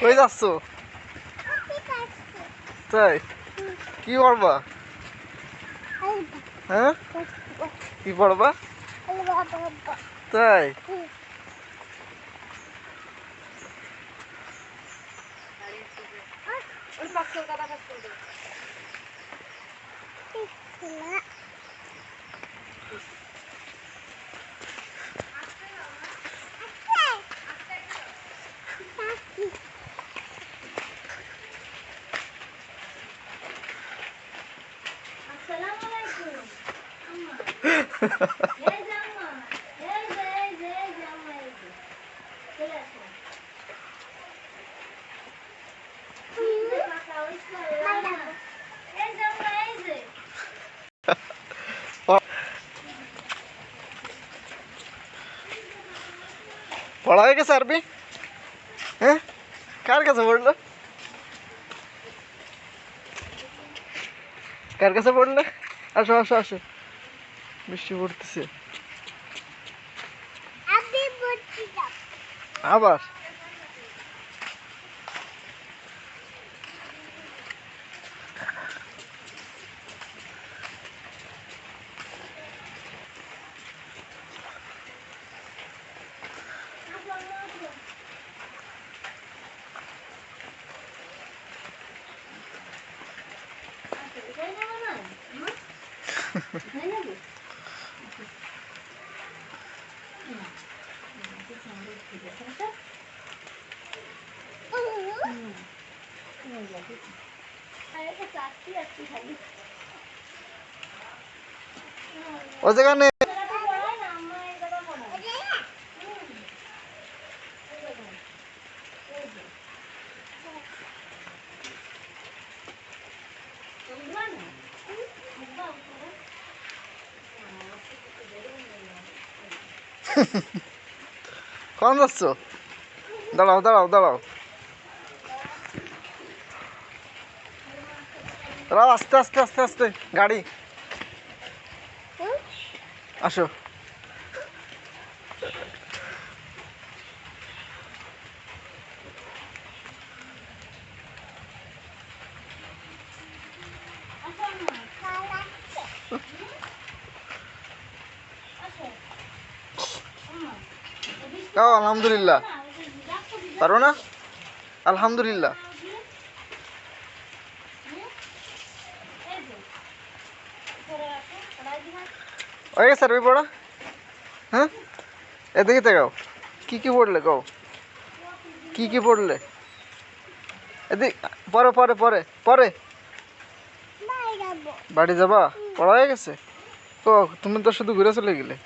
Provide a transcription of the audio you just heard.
কই যাচ্ছ? তাই কি করবা? হ্যাঁ কি পড়বা? তাই পড়া হয়ে গেছে আরবি? হ্যাঁ কার কাছে পড়লো? কার কাছে পড়লে? আসো আসো আসো, বৃষ্টি পড়তেছে আবার। ও যেখানে কখন যাচ্ছ? দাঁড়াও দাঁড়াও দাঁড়াও দাঁড়াও, আস্তে আস্তে আস্তে আস্তে গাড়ি। আসো আলহামদুলিল্লাহ। পারো না? আলহামদুলিল্লাহ। হয়ে গেছে আরবি পড়া? হ্যাঁ এদিকে তাকাও, কি কি পড়লে কও? কি কি পড়লে? এদিক পরে পরে পরে পরে বাড়ি যাবা? পড়া হয়ে গেছে? ও তুমি তো শুধু ঘুরে চলে গেলে।